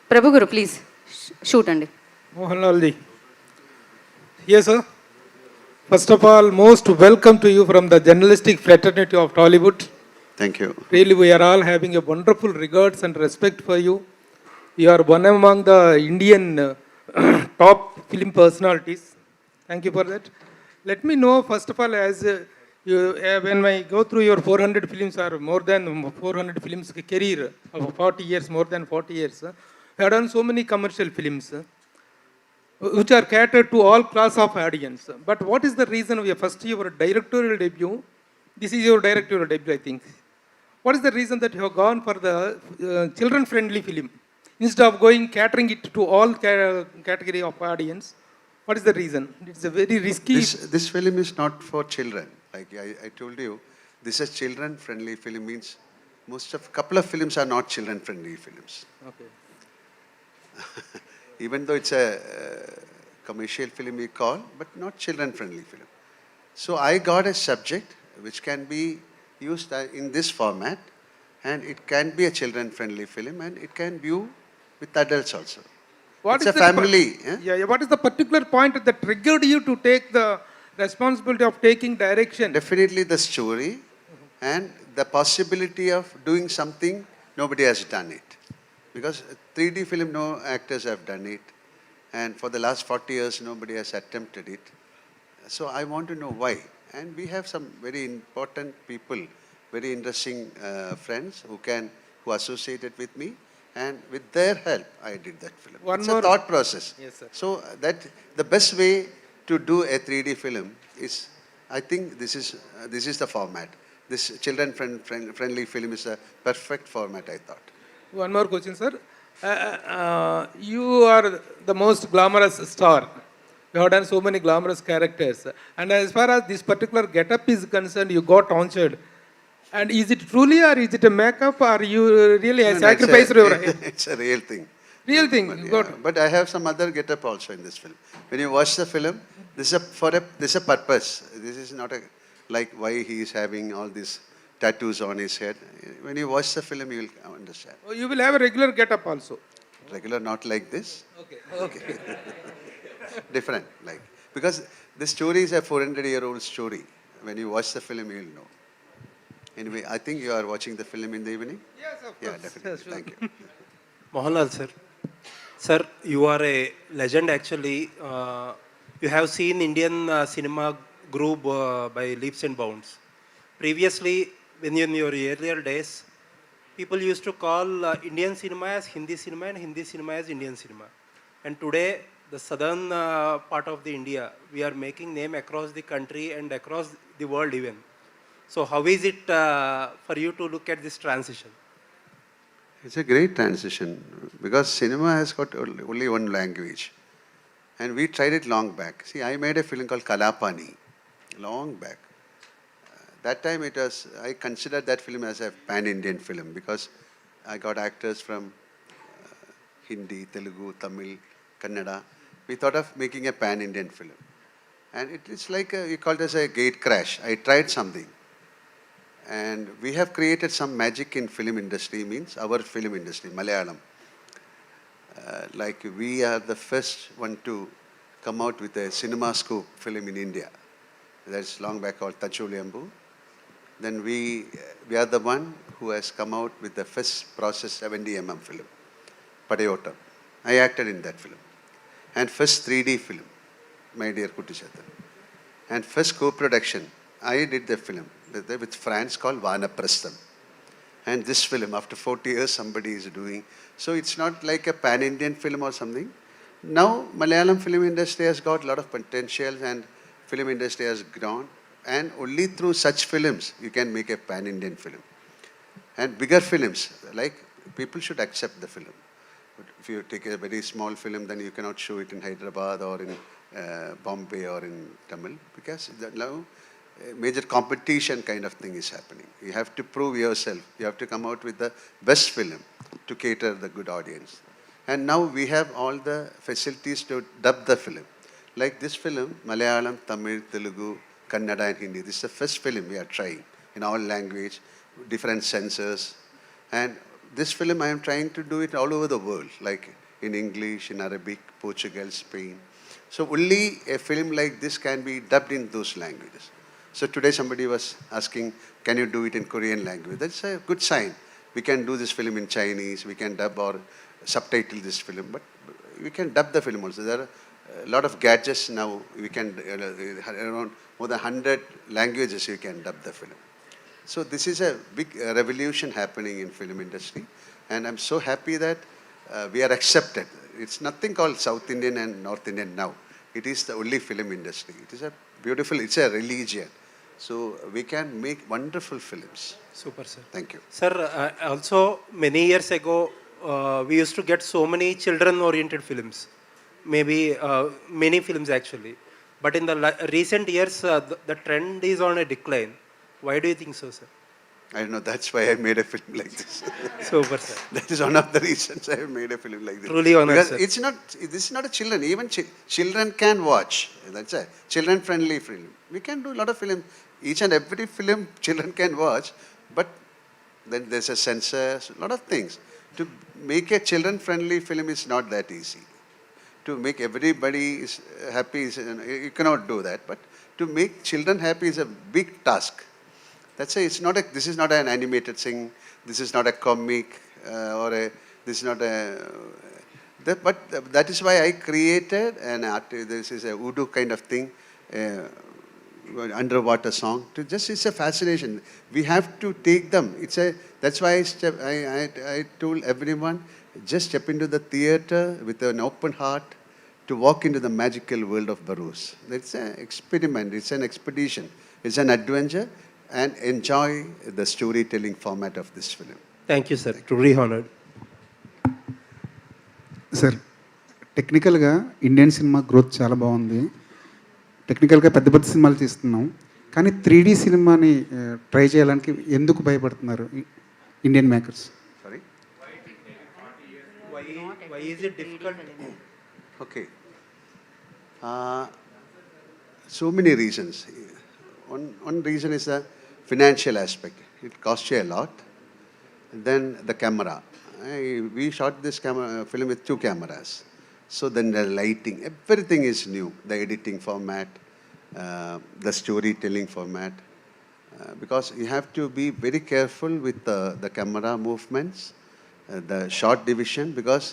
Prabhu Guru, please shoot Andy. Mohan Lal ji. Yes, sir. First of all, most welcome to you from the journalistic fraternity of Tollywood. Thank you. Really, we are all having a wonderful regards and respect for you. You are one among the Indian top film personalities. Thank you for that. Let me know, first of all, as when I go through your 400 films or more than 400 films career of 40 years, more than 40 years, you have done so many commercial films which are catered to all class of audience. But what is the reason of your first your directorial debut? This is your directorial debut, I think. What is the reason that you have gone for the children-friendly film instead of going catering it to all category of audience? What is the reason? It's a very risky. This film is not for children. Like I told you, this is children-friendly film. Means couple of films are not children-friendly films. Okay. Even though it's a commercial film we call, but not children-friendly film. So I got a subject which can be used in this format, and it can be a children-friendly film, and it can view with adults also. It's a family. What is the particular point that triggered you to take the responsibility of taking direction? Definitely the story and the possibility of doing something nobody has done it. Because 3D film, no actors have done it. And for the last 40 years, nobody has attempted it. So I want to know why. And we have some very important people, very interesting friends who associated with me. And with their help, I did that film. It's a thought process. Yes, sir. So that the best way to do a 3D film is, I think this is the format. This children-friendly film is a perfect format, I thought. One more question, sir. You are the most glamorous star. You have done so many glamorous characters. And as far as this particular get-up is concerned, you got answered. And is it truly or is it a makeup or you really sacrificed your head? It's a real thing. Real thing. But I have some other get-up also in this film. When you watch the film, this is a purpose. This is not like why he is having all these tattoos on his head. When you watch the film, you will understand. Oh, you will have a regular get-up also. Regular, not like this. Okay. Different, like, because the story is a 400-year-old story. When you watch the film, you will know. Anyway, I think you are watching the film in the evening? Yes, of course. Yeah, definitely. Yes, sure. Thank you. Mohan Lal, sir. Sir, you are a legend actually. You have seen Indian cinema grow by leaps and bounds. Previously, when in your earlier days, people used to call Indian cinema as Hindi cinema and Hindi cinema as Indian cinema. And today, the southern part of the India, we are making name across the country and across the world even. So how is it for you to look at this transition? It's a great transition because cinema has got only one language. And we tried it long back. See, I made a film called Kalapani long back. That time I considered that film as a pan-Indian film because I got actors from Hindi, Telugu, Tamil, Kannada. We thought of making a pan-Indian film. And it is like, we called it as a gate crash. I tried something. And we have created some magic in film industry, means our film industry, Malayalam. Like we are the first one to come out with a cinema scope film in India. That's long back called Tachuliambu. Then we are the one who has come out with the first process 70mm film, Padayottam. I acted in that film. And first 3D film, My Dear Kuttichatan. And first co-production, I did the film with France called Vanaprastham. And this film, after 40 years, somebody is doing. So it's not like a pan-Indian film or something. Now, Malayalam film industry has got a lot of potential and film industry has grown. And only through such films, you can make a pan-Indian film. And bigger films, like people should accept the film. But if you take a very small film, then you cannot show it in Hyderabad or in Bombay or in Tamil. Because now, major competition kind of thing is happening. You have to prove yourself. You have to come out with the best film to cater the good audience. And now we have all the facilities to dub the film. Like this film, Malayalam, Tamil, Telugu, Kannada and Hindi. This is the first film we are trying in all language, different censors. And this film I am trying to do it all over the world, like in English, in Arabic, Portugal, Spain. So only a film like this can be dubbed in those languages. So today somebody was asking, can you do it in Korean language? That's a good sign. We can do this film in Chinese, we can dub or subtitle this film, but we can dub the film also. There are a lot of gadgets now. We can, around more than 100 languages you can dub the film. So this is a big revolution happening in film industry. And I'm so happy that we are accepted. It's nothing called South Indian and North Indian now. It is the only film industry. It is a beautiful, it's a religion. So we can make wonderful films. Super, sir. Thank you. Sir, also many years ago, we used to get so many children-oriented films. Maybe many films actually. But in the recent years, the trend is on a decline. Why do you think so, sir? I don't know, that's why I made a film like this. Super, sir. That is one of the reasons I have made a film like this. Truly honored, because sir. it's not, this is not a children, even children can watch. That's a children-friendly film. We can do a lot of films. Each and every film children can watch, but then there's a censor, a lot of things. To make a children-friendly film is not that easy. To make everybody is happy, you cannot do that. But to make children happy is a big task. That's why it's not a, this is not an animated thing, this is not a comic, this is not a, but that is why I created an art, this is a voodoo kind of thing, underwater song. It's a fascination. We have to take them. That's why I told everyone, just step into the theater with an open heart to walk into the magical world of Barroz. It's an experiment, it's an expedition, it's an adventure, and enjoy the storytelling format of this film. Thank you, sir. Truly honored. Sir టెక్నికల్గా Indian cinema growth చాలా బాగుంది. టెక్నికల్గా పెద్ద పెద్ద సినిమాలు తీస్తున్నాం, కానీ 3D సినిమాని ట్రై చేయడానికి ఎందుకు భయపడుతున్నారు Indian makers? Sorry? Why is it difficult? Okay. So many reasons. One reason is the financial aspect. It costs you a lot. And then the camera. We shot this film with 2 cameras. So then the lighting, everything is new. The editing format, the storytelling format. Because you have to be very careful with the camera movements, the shot division, because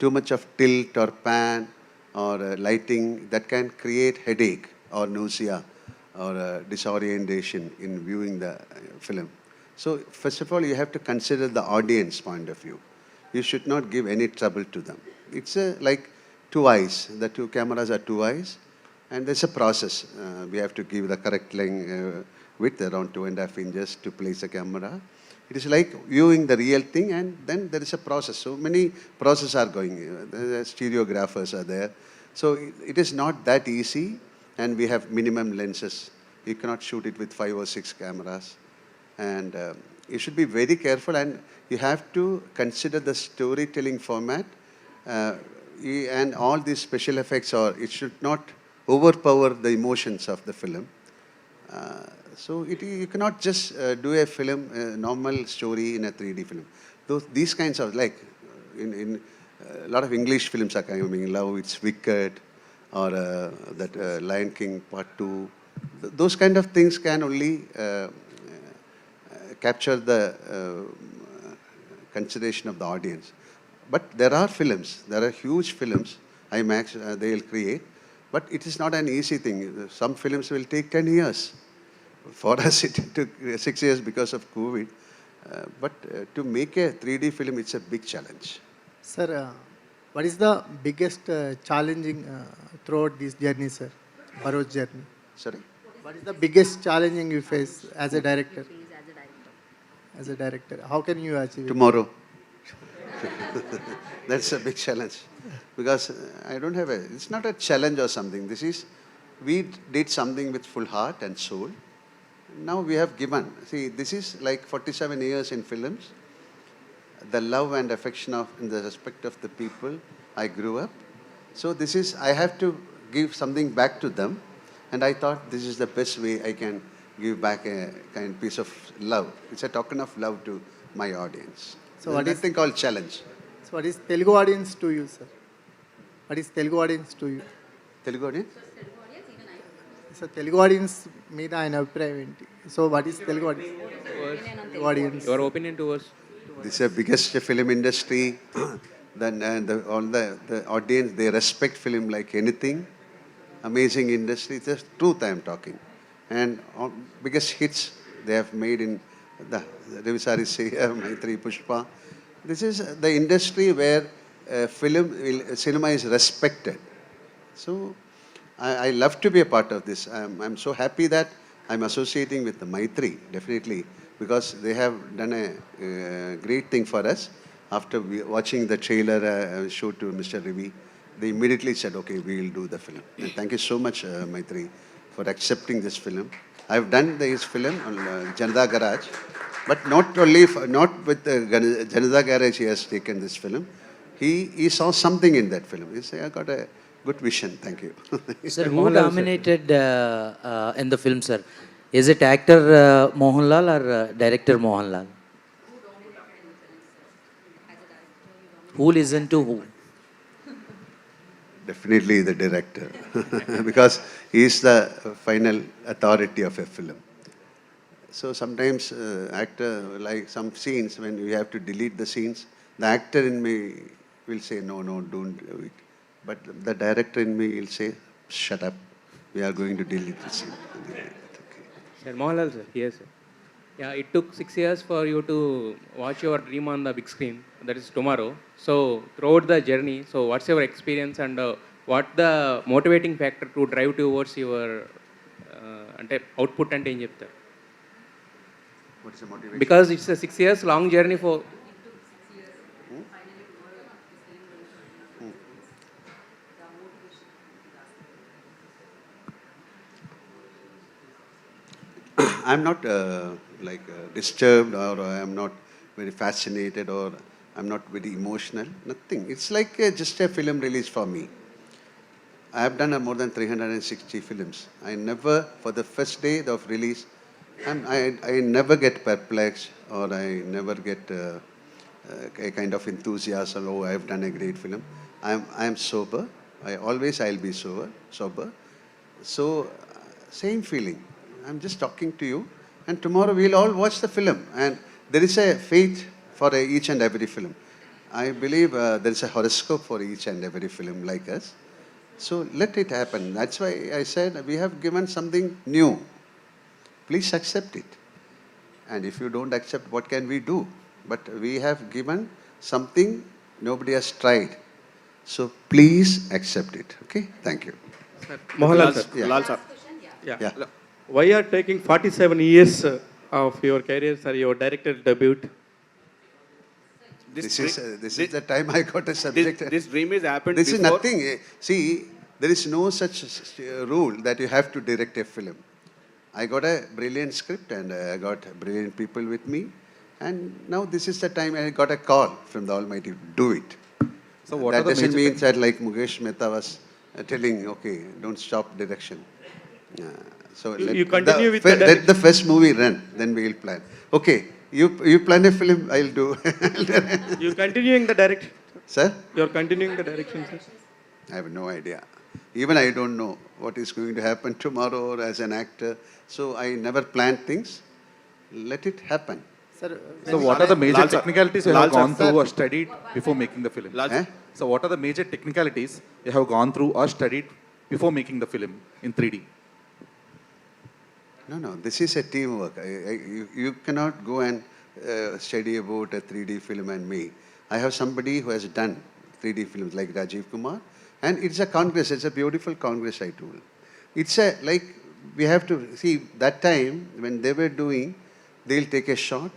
too much of tilt or pan or lighting, that can create headache or nausea or disorientation in viewing the film. So first of all, you have to consider the audience point of view. You should not give any trouble to them. It's like 2 eyes. The 2 cameras are 2 eyes, and there's a process. We have to give the correct length, width around 2.5 inches to place the camera. It is like viewing the real thing, and then there is a process. So many processes are going. The stereographers are there. So it is not that easy, and we have minimum lenses. You cannot shoot it with 5 or 6 cameras. And you should be very careful, and you have to consider the storytelling format, and all these special effects, or it should not overpower the emotions of the film. So you cannot just do a film, a normal story in a 3D film. These kinds of, like, in a lot of English films are coming, Love, It's Wicked, or that Lion King Part 2. Those kind of things can only capture the consideration of the audience. But there are films, there are huge films, IMAX, they will create, but it is not an easy thing. Some films will take 10 years. For us, it took 6 years because of COVID. But to make a 3D film, it's a big challenge. Sir, what is the biggest challenging throughout this journey, sir? Barroz journey. Sorry? What is the biggest challenging you face as a director? As a director, how can you achieve it? Tomorrow. That's a big challenge. Because I don't have it's not a challenge or something. We did something with full heart and soul. Now we have given. See, this is like 47 years in films. The love and affection and the respect of the people I grew up. So I have to give something back to them. And I thought this is the best way I can give back a kind piece of love. It's a token of love to my audience. So what is nothing called challenge. so what is Telugu audience to you, sir? What is Telugu audience to you? Telugu audience? So Telugu audience మీద ఆయన అభిప్రాయం ఏంటి? So what is Telugu audience? Your opinion towards This is the biggest film industry. Then all the audience, they respect film like anything. Amazing industry. It's the truth I am talking. And biggest hits they have made in the Revisari Seya, Maitri Pushpa. This is the industry where cinema is respected. So I love to be a part of this. I'm so happy that I'm associating with the Maitri, definitely, because they have done a great thing for us. After watching the trailer show to Mr. Ravi, they immediately said, okay, we'll do the film. And thank you so much, Maitri, for accepting this film. I've done this film on Janata Garage, but not with Janata Garage he has taken this film. He saw something in that film. He said, I got a good vision. Thank you. Sir, who dominated in the film, sir? Is it actor Mohan Lal or director Mohan Lal? Who listened to who? Definitely the director, because he is the final authority of a film. So sometimes actor, like some scenes, when we have to delete the scenes, the actor in me will say, no, don't do it. But the director in me will say, shut up, we are going to delete the scene. Sir, Mohanlal sir, here sir. Yeah, it took 6 years for you to watch your dream on the big screen, that is tomorrow. So throughout the journey, so what's your experience and what the motivating factor to drive towards your output and ఏం చెప్తారు? What is the motivation? Because it's a 6 years long journey for I'm not disturbed, or I'm not very fascinated, or I'm not very emotional. Nothing. It's like just a film release for me. I have done more than 360 films. I never, for the first day of release, I never get perplexed, or I never get a kind of enthusiasm. Oh, I have done a great film. I am sober. I'll be sober. So same feeling. I'm just talking to you, and tomorrow we'll all watch the film. And there is a fate for each and every film. I believe there is a horoscope for each and every film like us. So let it happen. That's why I said we have given something new. Please accept it. And if you don't accept, what can we do? But we have given something nobody has tried. So please accept it. Okay? Thank you. Mohanlal sir. Yeah. Lal sir. Yeah. Why are taking 47 years of your career, sir, your director debut? This is the time I got a subject. This dream is happened This is before. nothing. See, there is no such rule that you have to direct a film. I got a brilliant script, and I got brilliant people with me. And now this is the time I got a call from the Almighty. Do it. So what that are the doesn't major mean that like Mukesh Mehta was telling, okay, don't stop direction. So You continue with let the first movie run, then we will plan. Okay, you plan a film, I'll do. You continuing the direction? Sir? You're continuing the direction, sir? I have no idea. Even I don't know what is going to happen tomorrow or as an actor. So I never plan things. Let it happen. Sir, So what are the major Lal sir. technicalities you Lal have sir. gone through or studied before making the film? Lal Eh? So what are the major technicalities you have gone through or studied before making the film in 3D? No, this is a teamwork. You cannot go and study about a 3D film and me. I have somebody who has done 3D films like Rajiv Kumar, and it's a congress. It's a beautiful congress, I told. It's we have to see that time when they were doing, they'll take a shot.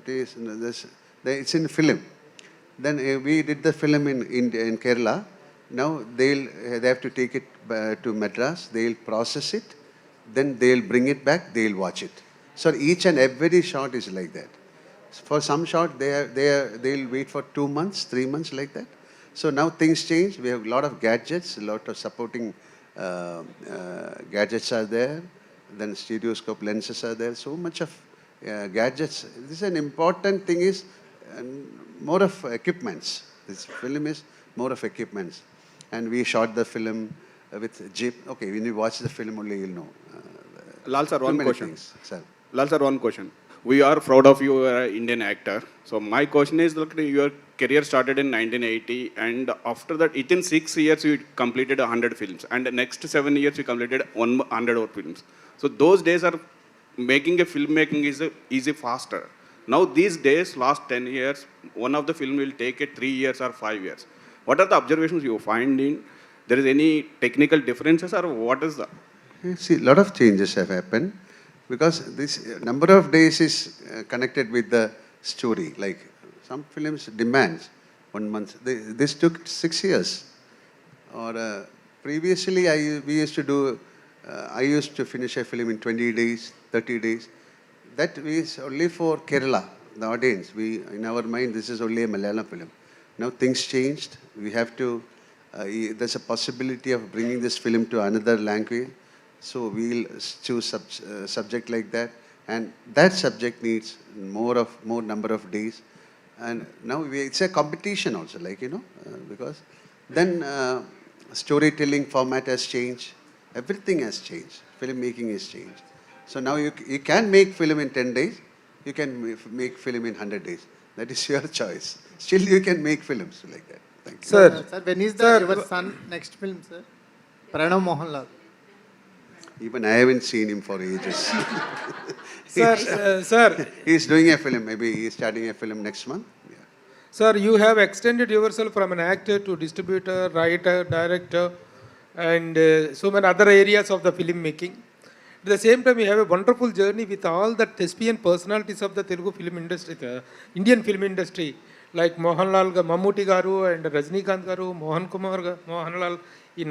It's in film. Then we did the film in Kerala. Now they have to take it to Madras. They'll process it. Then they'll bring it back, they'll watch it. So each and every shot is like that. For some shot, they'll wait for 2 months, 3 months like that. So now things change. We have a lot of gadgets, a lot of supporting gadgets are there. Then stereoscope lenses are there. So much of gadgets. This is an important thing is more of equipments. This film is more of equipments. And we shot the film with jeep. Okay, when you watch the film only, you'll know. Lal sir, Too one many question. things, sir. Lal sir, one question. We are proud of you, Indian actor. So my question is, look, your career started in 1980, and after that, within 6 years, you completed 100 films, and the next 7 years, you completed 100 more films. So those days are making a filmmaking is easy faster. Now these days, last 10 years, one of the film will take 3 years or 5 years. What are the observations you find in? There is any technical differences, or what is the? You see, a lot of changes have happened because this number of days is connected with the story. Like some films demands 1 month. This took 6 years. Or previously, we used to do. I used to finish a film in 20 days, 30 days. That is only for Kerala, the audience. In our mind, this is only a Malayalam film. Now things changed. We have to. There's a possibility of bringing this film to another language. So we'll choose subject like that, and that subject needs more number of days. And now it's a competition also, like because then storytelling format has changed. Everything has changed. Filmmaking has changed. So now you can make film in 10 days. You can make film in 100 days. That is your choice. Still, you can make films like that. Thank you. Sir, when is your son next film, sir? Pranav Mohan Lal. Even I haven't seen him for ages. Sir, He's doing a film. Maybe he's starting a film next month. Yeah. sir, you have extended yourself from an actor to distributor, writer, director, and so many other areas of the filmmaking. At the same time, you have a wonderful journey with all the thespian personalities of the Telugu film industry, the Indian film industry, like Mohan Lal, Mammootty Garu, and Rajnikant Garu, Mohan Lal in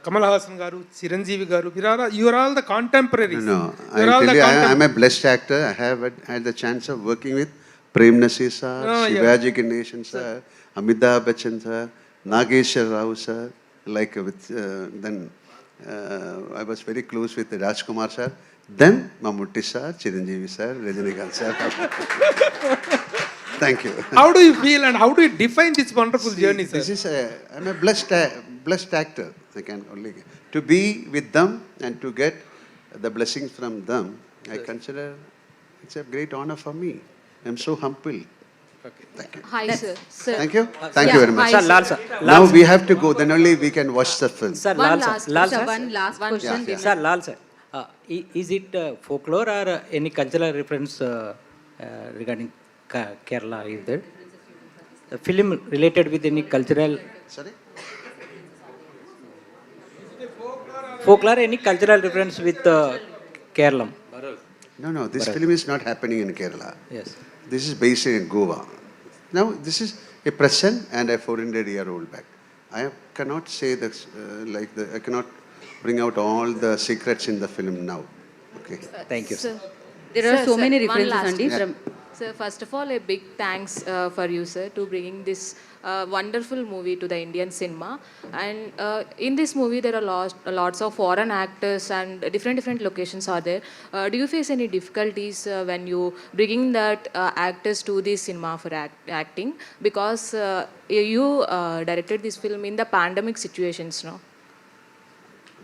Kamal Hassan Garu, Chiranjeevi Garu. You are all the contemporaries. No, I'm a blessed actor. I have had the chance of working with Prem Nasir sir, Shivaji Ganeshan sir, Amitabh Bachchan sir, Nageshwar Rao sir. Like with then I was very close with Rajkumar sir. Then Mammootty sir, Chiranjeevi sir, Rajnikant sir. Thank you. How do you feel and how do you define this wonderful journey, sir? I'm a blessed actor. I can only to be with them and to get the blessings from them. I consider it's a great honor for me. I'm so humble. Okay. Thank you. Hi, sir. Thank you. Thank you very much. Hi, Sir, Lal sir. Now we have to go. Then only we can watch the film. Sir, One Lal sir. Lal sir. one last question. Yeah. Sir, Lal sir. Is it folklore or any cultural reference regarding Kerala? Is there? The film related with any cultural? Sorry. Folklore, any cultural reference with Kerala? No. This film is not happening in Kerala. Yes. This is based in Goa. Now, this is a present and a 400-year-old back. I cannot say that, I cannot bring out all the secrets in the film now. Okay. Thank you, sir. There are so many one references, last Andy. question. Sir, first of all, a big thanks for you, sir, to bringing this wonderful movie to the Indian cinema. And in this movie, there are lots of foreign actors and different locations are there. Do you face any difficulties when you bringing that actors to the cinema for acting? Because you directed this film in the pandemic situations, no?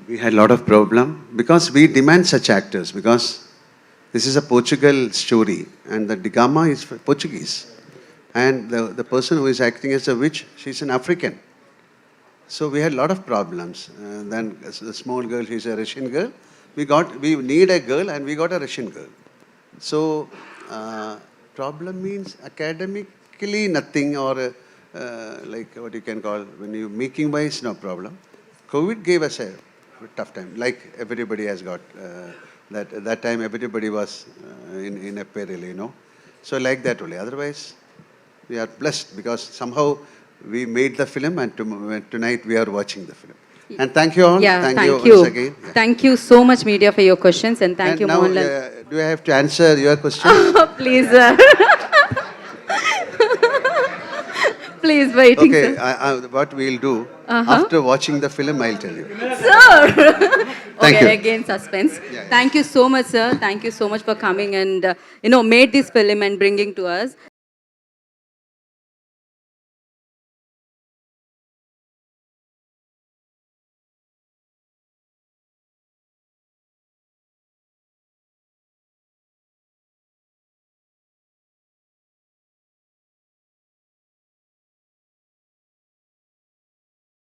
We had a lot of problem because we demand such actors because this is a Portugal story and the Digama is Portuguese. And the person who is acting as a witch, she's an African. So we had a lot of problems. Then the small girl, she's a Russian girl. We need a girl and we got a Russian girl. So problem means academically nothing or like what you can call, when you making wise, no problem. COVID gave us a tough time, like everybody has got. That time everybody was in a peril, So like that only. Otherwise, we are blessed because somehow we made the film and tonight we are watching the film. And thank you all. Yeah, thank thank you you. once again. Yeah. Thank you so much, media, for your questions, and thank you, now, Mohan Lal. do I have to answer your question? Please, please, waiting, Okay, sir. what we'll do, after watching the film, I'll tell you. Sir! Thank Okay, you. again, suspense. Yeah. Thank you so much, sir. Thank you so much for coming and, made this film and bringing to us.